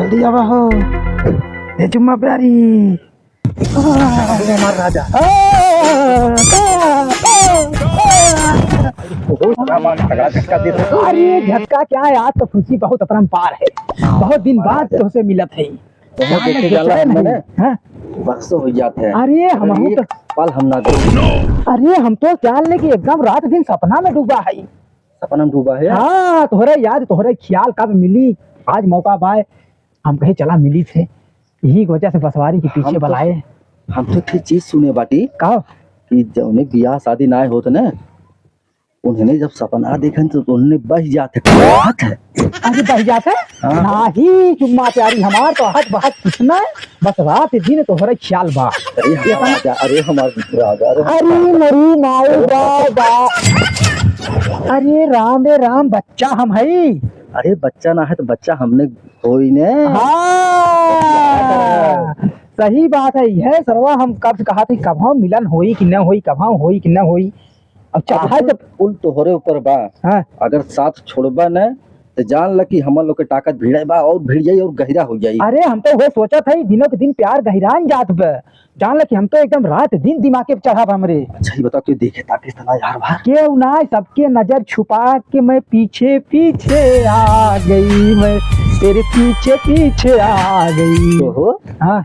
जल्दी आवा हो। ये चुम्मा प्यारी हमारा राजा। अरे झटका क्या है, आज तो खुशी बहुत अपरंपार है। बहुत दिन बाद तुमसे मिलत है। बक्सो हो जाते हैं। अरे हम तो पल हम ना देख। अरे हम तो जान ले कि एकदम रात दिन सपना में डूबा है। सपना में डूबा है। हाँ तोहरे याद तोहरे ख्याल कब मिली, आज मौका पाए हम कहीं चला मिली थे, यही वजह से बसवारी के पीछे बुलाए। हम तो ठीक चीज सुने बाटी का कि जब उन्हें ब्याह शादी ना होते ना, उन्होंने जब सपना देखन तो उन्होंने बह जाते। अरे बह जाते नहीं चुम्मा प्यारी, हमार तो हट बहट कितना है, बस रात दिन तोहरे ख्याल बा। अरे हमारे अरे मेरी माई बा। अरे राम रे राम, बच्चा हम है। अरे बच्चा ना है तो बच्चा हमने कोई ने। हाँ सही बात है। यह सरवा हम कब से कहा थी, कब हम मिलन होई कि न होई, कब हम होई कि न होई। अब चाहे जब फुल तोहरे ऊपर बा। हाँ? अगर साथ छोड़बा न तो जान ल कि हम लोग के ताकत भिड़े बा और भिड़ जाई और गहरा हो जाई। अरे हम तो वो सोचा था दिनों के दिन प्यार गहरान जात बे, जान ल कि हम तो एकदम रात दिन दिमाग पे चढ़ा हमरे। अच्छा ही बता, क्यों देखे ताकि तना यार बाहर क्यों ना, सबके नजर छुपा के मैं पीछे पीछे आ गई, मैं तेरे पीछे पीछे आ गई। तो हो हाँ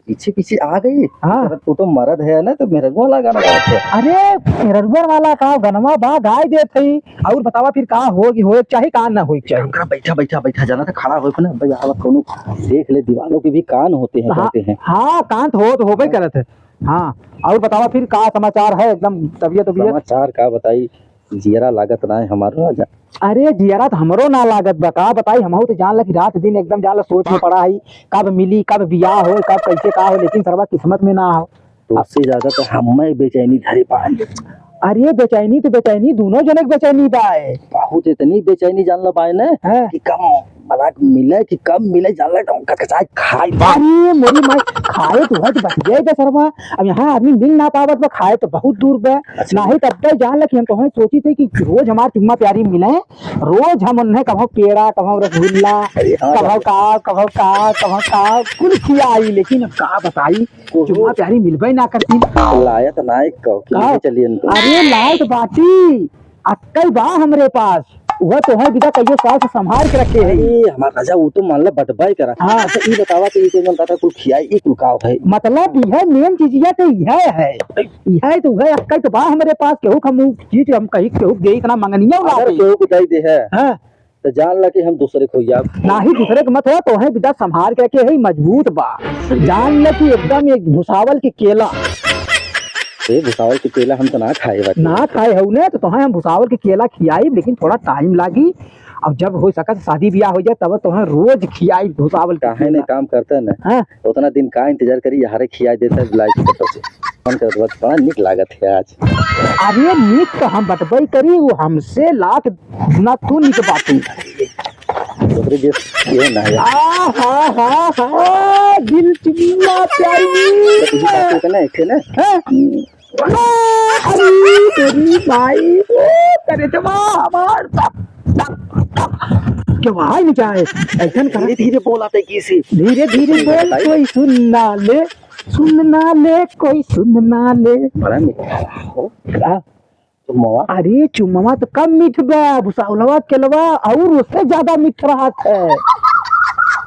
पीछे पीछे आ गई। हाँ तू तो मर्द है ना, तो मेरे को लगा रहा है। अरे रघुवर वाला का गनमा बा गाय दे थी। और बतावा फिर कहाँ होगी, हो चाहे कहाँ ना हो चाहिए। बैठा बैठा बैठा जाना था, खड़ा हो ना भाई कोनो देख ले, दीवारों के भी कान होते हैं कहते हैं। हाँ कांत हो तो होबे करत है। हाँ और बतावा फिर का समाचार है, एकदम तबियत। समाचार का बताई, जियरा लागत ना है हमारा राजा। अरे जियरा तो हमरो ना लागत बा, का बताई। हम तो जान ल कि रात दिन एकदम जान ल सोच में पड़ा है, कब मिली, कब बियाह हो, कब कैसे का हो, लेकिन सर्वा किस्मत में ना हो। तो उससे ज्यादा तो हमें बेचैनी धरे पाए। अरे बेचैनी तो बेचैनी, दोनों जने बेचैनी बाए। बहुत इतनी बेचैनी जान ल पाए ना कि कम मलाक मिले कि कम मिले, जान ल एकदम कचकचाई खाए। अरे मोरी माई खाए तो हट बच गए बे सरवा। अब यहाँ आदमी मिल ना पावत बा, खाए तो बहुत दूर बे। नहीं तब तक जान ल कि हम तो सोची थे कि रोज हमार चुम्मा प्यारी मिले, रोज हम उन्हें कभो पेड़ा, कभो रसगुल्ला, कभो का कुल खिलाई, लेकिन अब का बताई चुम्मा प्यारी मिलबे ना करती। लायत ना चलिए। अरे लायक बाटी अक्कल बा हमरे पास, वह तो है बिना कहियो साल से संभाल के रखे है। हमारा राजा वो तो मान ला बटबाई करा। हाँ तो ये बतावा कि ये तो मनता था कुल खियाई एक रुकाव है, मतलब यह मेन चीज तो यह तो है अक्कल तो बा हमरे पास। केहू हम चीज हम कहीं केहू दे इतना मंगनिया ना अगर केहू को दे दे है। हाँ तो जान ला कि हम दूसरे को या ना ही दूसरे के मत हो, तो है बिदा संभाल के रखे है, मजबूत बा। जान ल कि एकदम एक भुसावल के केला। भुसावल के केला हम तो ना खाए हो ने, तो हम भुसावल के केला खियाई, लेकिन थोड़ा टाइम लागी। अब जब हो सका शादी ब्याह हो जाए तब तो रोज खियाई भुसावल का। है नहीं काम करता ना। हाँ? उतना दिन का इंतजार करी, यारे खियाई देता है बुलाई से। बड़ा निक लागत है आज। अरे निक तो हम बटबई करी, वो हमसे लाख गुना तू निक बातू। ये ना है। दिल चुम्मा प्यारी ना एक ना। अरे तेरी भाई तेरे जमा हमार क्या भाई नहीं चाहे ऐसा धीरे धीरे बोलाते किसी, धीरे धीरे बोल, कोई सुनना ले कोई सुनना ले। बड़ा मीठा अरे चुम्मा तो कम मीठ बा, भुसावलवा केलवा और उससे ज्यादा मीठ रहा है।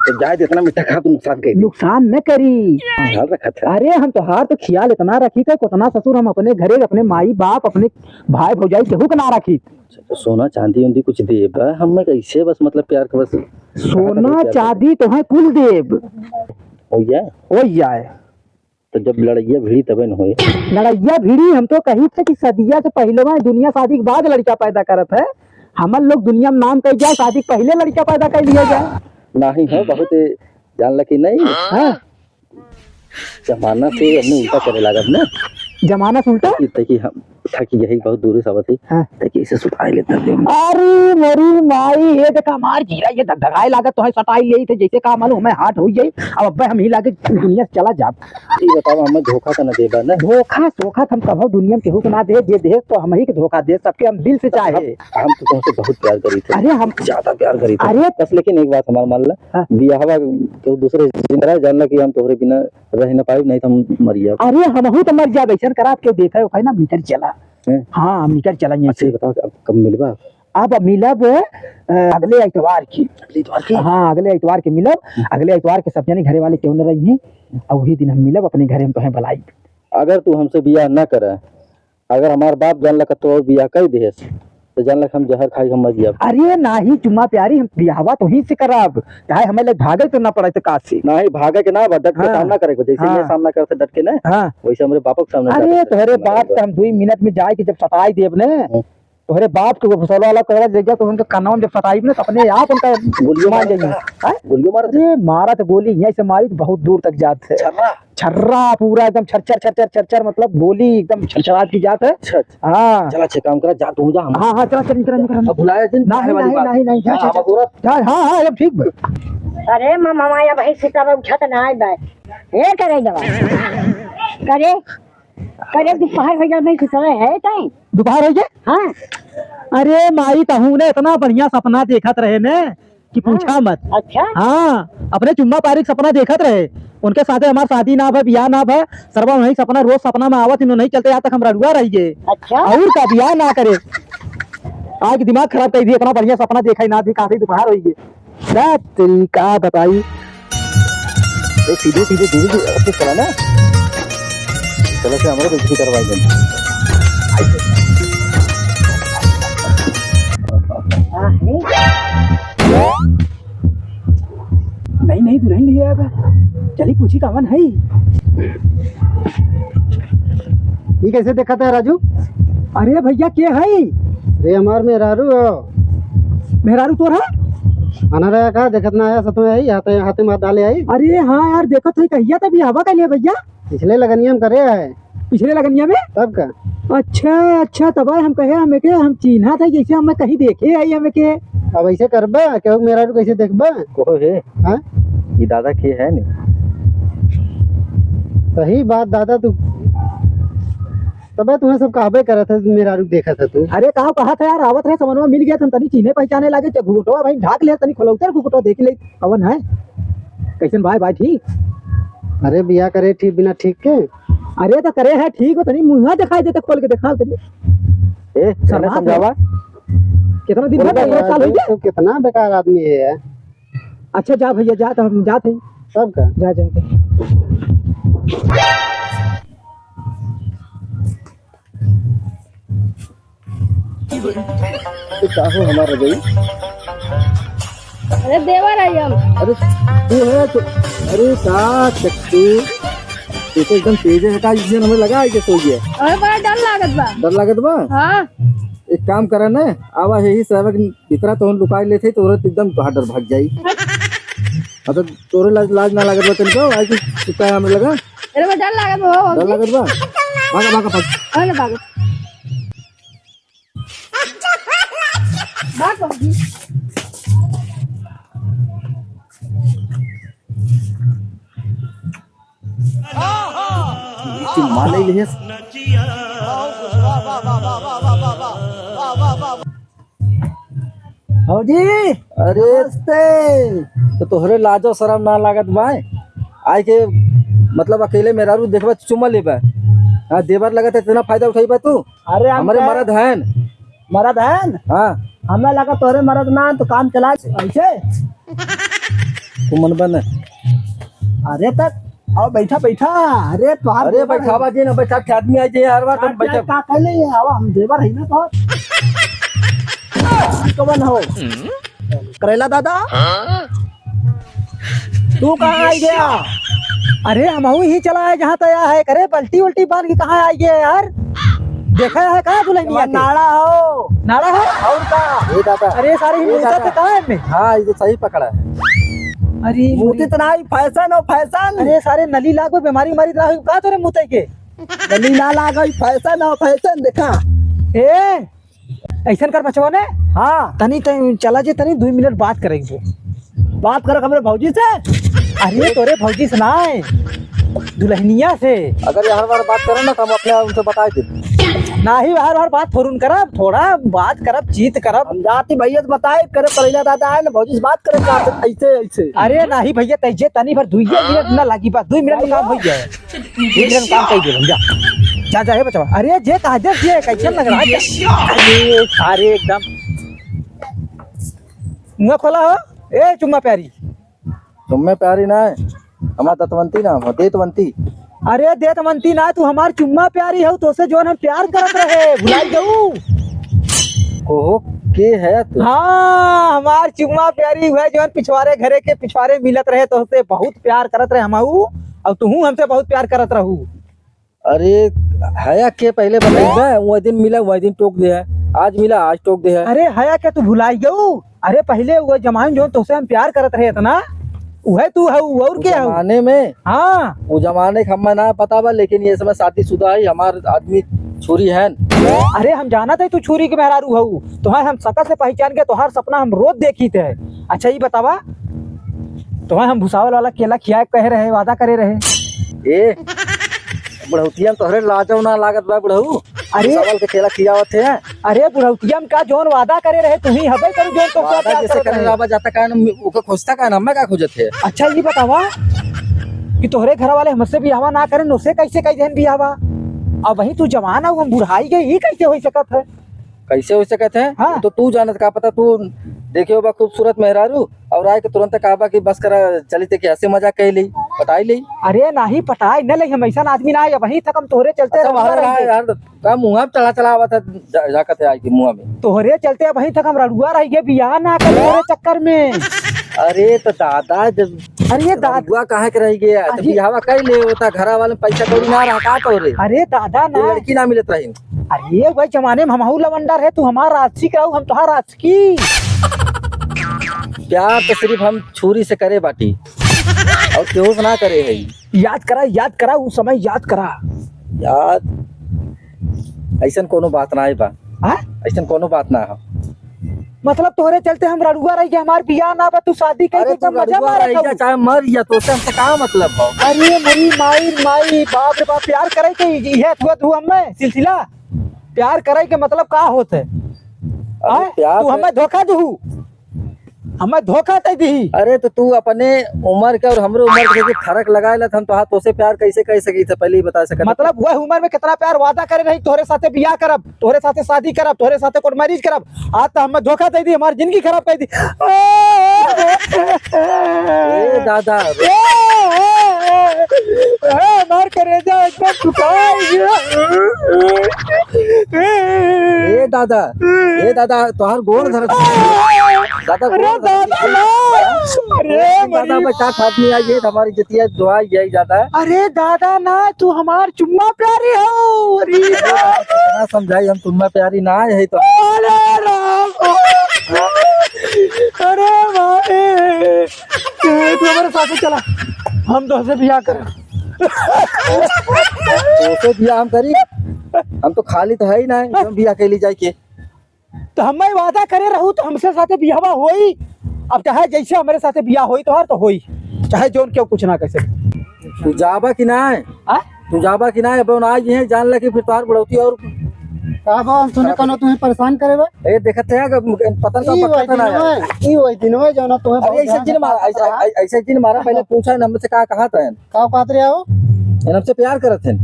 तो जाए इतना मीठा खा तो नुकसान न करी। ख्याल रखा था। अरे हम तो हार तो ख्याल इतना रखी थे, कितना ससुर हम अपने घरे अपने माई बाप अपने भाई भौजाई केहू के ना रखी। तो सोना चांदी उन्दी कुछ देब हमें कैसे, बस मतलब प्यार का बस सोना चांदी तो है कुल देव हो जाए। तो जब लड़ैया भिड़ी तबे न होए। लड़ैया भिड़ी हम तो कही थे कि सदिया से पहले दुनिया शादी के बाद लड़का पैदा करत है। हम लोग दुनिया में नाम कह जाए, शादी पहले लड़का पैदा कर लिया जाए। नहीं है बहुत जान लगी नहीं है। जमाना से हमने उल्टा करे लागत ना। जमाना से उल्टा कि हम था कि यही बहुत दूर से आवत थी हाँ। ताकि इसे सुताई लेता थे। अरे मेरी माई ये देखा मार जीरा ये धगधगाए लागत तो है सटाई ले थे जैसे का मालूम मैं हाथ हो जाई अब अब्बे हम ही लागे दुनिया से चला जाब। ये बताओ हमें धोखा तो न देबा ना। धोखा सोखा हम कभो दुनिया में केहू के ना दे तो हम ही के धोखा दे सबके हम दिल से चाहे। हम तो तुमसे बहुत प्यार करी थे। अरे हम ज्यादा प्यार करी थे। अरे बस लेकिन एक बात हमार मान ला हाँ। बियाहवा तो दूसरे जिंदरा जानला कि हम तोहरे बिना रह न पाई नहीं तो हम मर जाब। अरे हम ही तो मर जा वैसन करा के देखा है ना निकल चला। हाँ निकल चला यहाँ अच्छा से। ये बताओ अब कब मिलबा? अब मिलब अगले इतवार की। अगले इतवार की? हाँ अगले इतवार के मिलब। अगले इतवार के सब जने घरे वाले क्यों न रही हैं और वही दिन हम मिलब अपने घरे में तो है भलाई। अगर तू हमसे बियाह न करे अगर हमार बाप जान लगा तो और बियाह कर देस तो जान लग हम जहर खाई हम मर जाब। अरे नाही चुम्मा प्यारी हम बियाहवा तो ही से करब चाहे हमें लग भागे तो ना पड़े तो का से नहीं भागे के ना डट के हाँ। सामना करे को जैसे हाँ। ये सामना करते डट के ना हाँ वैसे हमारे बाप के सामने अरे तोहरे बाप तो हम 2 मिनट में जाए कि जब सताई देव ने तोहरे बाप के फसलो वाला करवा देगा तो उनके कानों में जब सताई ने तो अपने आप उनका गोलियों मार मार जाएंगे। गोलियों मार अरे मारा तो गोली यहीं से मारी तो बहुत दूर तक जात है। छर्रा छर्रा पूरा एकदम छरछर छरछर छरछर मतलब गोली एकदम छरछरात की जात है। अच्छा हाँ चल अच्छे काम करा जा तू जा हम हाँ हाँ चला चल निकल अब बुलाया जिन नहीं नहीं नहीं नहीं जा, जा, जा, हाँ हाँ अब ठीक बा। अरे मामा माया भाई सीता उठत ना आए बे हे करे दवा करे करे दोपहर हो जाए नहीं समय है तई दोपहर हो गए। हाँ अरे माई कहूँ ने इतना बढ़िया सपना देखत रहे ने कि पूछा मत। अच्छा हाँ अपने चुम्मा पारी सपना देखत रहे उनके साथे हमार शादी ना भा बियाह ना भा सर्वा वही सपना रोज सपना में आवत इन्हों नहीं चलते यहाँ तक हम रड़ुआ रही गए अच्छा और का बियाह ना करे आज दिमाग खराब कर दिया इतना बढ़िया सपना देखा ही ना थी काफी दोपहर हो गई तेरी का बताई सीधे सीधे धीरे धीरे चला ना चलो से हमारे बेइज्जती करवाई देना नहीं दुल्हन लिया अब चली पूछी कवन है ये कैसे देखा था राजू? अरे भैया के है रे हमार मेहरारू हो मेहरारू तोरा आना रहा कहा देखत ना आया सतो आई हाथे हाथे मार डाले आई अरे हाँ यार देखो तो कहिया तभी हवा का लिया भैया पिछले लगनिया में करे है पिछले लगनिया में तब का अच्छा तब हम कहे हमें के हम चिन्हा था जैसे हमें कहीं देखे आई हमें के अब ऐसे करबा क्यों मेहरारू कैसे देखबा? को है हाँ ये दादा के है नहीं सही बात दादा तू तब तुम्हें सब कहबे करत है मेहरारू देखा था तू। अरे कहा था यार आवत है समझ में मिल गया तुम तनी चिन्हे पहचाने लगे घुटवा भाई ढाक ले तनी खोलौतर घुटवा देख ले कवन है कैसन भाई ठीक। अरे बिया करे ठीक बिना ठीक के अरे तो करे है ठीक हो तनी मुंह दिखाई देते खोल के दिखा तनी ए चले समझावा कितना दिन हो गया 1 साल हो गया तो कितना बेकार आदमी है। अच्छा जा भैया जा तो हम जाते हैं सब का जा चाहो हमारा गई अरे देवर आई हम अरे तू है तो अरे का चक्कू ये तो एकदम तेज है का जिसने हमें लगा है कि सो गया अरे बड़ा डर लागत बा हाँ एक काम करा ना आवा यही सहबक इतना तो लुकाई लेते तोरे एकदम डर भाग जाई अब तोरे लाज ना लागत बा तनको आई कि चिपका हमें लगा अरे बड़ा डर लागत हो डर लागत बा भागा भाग अरे भाग भाग चिल्मा ले ले जी अरे तो तोहरे लाजो शरम ना लागत भाई आए के मतलब अकेले मेहरारू देखबा चुम्मा लेबा हाँ देवर लगत है इतना फायदा उठाईबा तू अरे हमारे मरद हैन मरद है हाँ हमें लगा तोरे मरद ना तो काम चला ऐसे तू मन बन अरे तक आओ बैठा अरे तुहार अरे बैठावा जी ना बैठा के आदमी आ जाए हर बार तुम बैठा का कहले आवा हम देवर है ना तो कवन हो करेला दादा तू कहाँ आई गया? अरे हम ही चला है जहाँ तया है करे पलटी उल्टी बांध के कहाँ आई गया यार देखा है कहाँ दुल्हनिया नाड़ा है और का ए दादा अरे सारी हिम्मत कहाँ है में हाँ ये सही पकड़ा है अरे मूर्ति तो नहीं फैशन अरे सारे नली लाग बीमारी मारी का तोरे मुते के गली ना लागा फैशन हो फैशन देखा। ए ऐसा कर बचवा ने हाँ तनी तनी चला जे तनी 2 मिनट बात करेंगे। बात करो हमारे भौजी से। अरे तोरे भौजी से ना दुल्हनिया से। अगर ये हर बार बात करो ना तो हम अपने उनसे बता दे। ना ही हर हर बात फोरन करब, थोड़ा बात करब, चीत करब। हम जाती भैया से बताए करे पहला दादा है ना भौजी से बात करे ऐसे ऐसे। अरे ना ही भैया तैजे तनी भर 2 मिनट ना लागी बा, 2 मिनट में काम हो जाए। 2 मिनट में काम कर दे भैया। जा जा हे बचवा। अरे जे ताजर जे कैसे लग रहा है? अरे सारे एकदम मुंह खोला हो। ए चुम्मा प्यारी। तुम्हें प्यारी ना है हमारा दतवंती ना देतवंती। अरे देतवंती ना तू हमार चुम्मा प्यारी हो, तो से जो हम प्यार करत रहे भुलाई जाऊ। ओहो के है तू? हाँ हमार चुम्मा प्यारी हुआ जो पिछवाड़े घरे के पिछवाड़े मिलत रहे, तो से बहुत प्यार करत रहे हमहू, और तू हमसे बहुत प्यार करत रहू। अरे हया के पहले बताइए वो दिन मिला वो दिन टोक दे है, आज मिला आज टोक दे है। अरे हया क्या तू भुलाई गऊ? अरे पहले वो जमान जो तो से हम प्यार करत रहे इतना, वह तू है और क्या है? जमाने में हाँ वो जमाने का हमें ना पता बा, लेकिन ये समय शादीशुदा है हमार आदमी छोरी है। अरे हम जाना था तू छुरी के मेहरारू हऊ, तुम्हें हम सकल से पहचान के तोहार सपना हम रोज देखी थे। अच्छा ये बतावा तुम्हें हम भुसावल वाला केला खिया कहे रहे, वादा करे रहे। ए बुढ़ौतिया तोहरे लाजो ना लागत बा बुढ़ऊ। अरे चावल के केला खियावत है। अरे बुढ़ौतिया का जोन वादा करे रहे तुम्ही हबे करू जोन तो वादा जैसे करे राबा जाता का ओके खोजता का हमें का खोजत है। अच्छा ये बतावा कि तोहरे घर वाले हमसे बियावा ना करे, नोसे कैसे कह देन बियावा? अब वही तू जवान है हम बुढ़ाई गई, ये कैसे हो सकत है? कैसे हो सकत है? हाँ। तो तू जानत का पता, तू देखे बा खूबसूरत मेहरारू और आए के तुरंत कहबा कि बस करा चली ते कि हंसे मजाक कह ली पटाई ली। अरे नहीं पटाई न ले, हम ऐसा आदमी ना है, वही तक हम तोहरे चलते अच्छा रहुआ बाहर रहा रहिए। यार का मुंह चला चला आवा था जाकत है आई की मुंह में। तोहरे चलते वही तक हम रड़ुआ रहिए, बियाह ना कर तोहरे चक्कर में। अरे तो दादा जब अरे दादा, दादुआ कहाँ के रह गया तो अरे- बिहावा कई ले होता घरा वाले पैसा कौड़ी ना रहा का तोरे अरे दादा ये ना, लड़की ना मिलत रही। अरे वही जमाने में हमहू लवंडर है, तू हमारा आशिक रहू, हम तुहार आशिकी। प्यार तो सिर्फ हम छुरी से करे बाटी और केहू से ना करे है। याद करा उस समय याद करा। याद ऐसा कोनो बात ना है बा, हाँ? ऐसा कोनो बात ना है। मतलब तोहरे चलते हम रड़ुआ रह गए, हमार बियाह ना बा, तू शादी कर अरे के तू मजा रड़ुआ मारे रह जा चाहे मर या तो से का मतलब हो। अरे मरी माई बाप रे बाप, प्यार करे के इहे तू हमें सिलसिला प्यार करे के मतलब का होत है? अरे प्यार तू हमें धोखा दू, हमें धोखा दे दी। अरे तो तू अपने उम्र के और हमरे उम्र के जो फर्क लगाए ला हम तो से प्यार कैसे कह सकी थे पहले ही बता सकते। मतलब वह उम्र में कितना प्यार वादा करे रही, तोहरे साथे बियाह करब, तोहरे साथे शादी करब, तोहरे साथे कोर्ट मैरिज करब, आज तो हमें धोखा दे दी, हमारी जिंदगी खराब कर दी। ए दादा मार करे जा एकदम झुकाई। ए दादा तोहर गोड़ धर दादा अरे गोड़ धर। दादा ना, अरे दादा मरी। बच्चा आदमी आई हमारी जतिया दुआ यही जाता है। अरे दादा ना, तू हमार चुम्मा प्यारी हो। अरे कितना समझाई हम तुम्हें प्यारी ना है तो। अरे राम, अरे भाई तू हमारे साथ चला, हम तो से बियाह कर। तो बिया हम करी, हम तो खाली तो है ही ना, हम बिया के लिए जाए के। तो हमें वादा करे रहू तो हमसे साथे बियाह होई। अब चाहे जैसे हमारे साथे बियाह होई तो हर तो होई, चाहे जोन क्यों कुछ ना कैसे। तू जाबा कि ना है? तू जाबा कि ना है? अब आज ये जान लगे फिर तार बढ़ोती और का बा हम सुने कनो तुम्हें परेशान करे बा। ए देखते हैं पता ई ना वही पता ना है। दिन में जो ना तुम्हें अरे ऐसे जिन मारा ऐसे जिन मारा पहले पूछा न हमसे का कहा था का बात रे आओ हमसे प्यार करत हैं।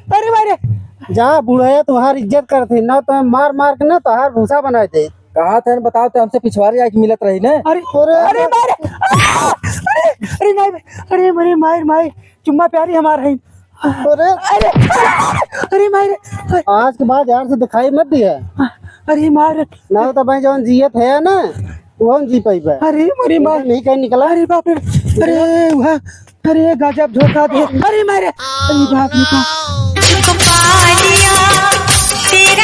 अरे मारे जा बुढ़या तुम्हारी इज्जत करते ना, तो मार मार के ना तोहार भूसा बनाए दे। कहा था बताओ तो हमसे पिछवाड़ी आके मिलत रही ना। अरे अरे मारे, अरे मारे, अरे मरे मार मार चुम्मा प्यारी हमार है। अरे अरे अरे मारे, आज के बाद यार से दिखाई मत दिया अरे मार ना, तो भाई जौन जियत है ना वो जी पाई बा। अरे मरे मार नहीं कहीं निकला। अरे बाप रे, अरे वहाँ, अरे गजब धोखा दे। अरे मारे, अरे बाप रे बाप। तेरा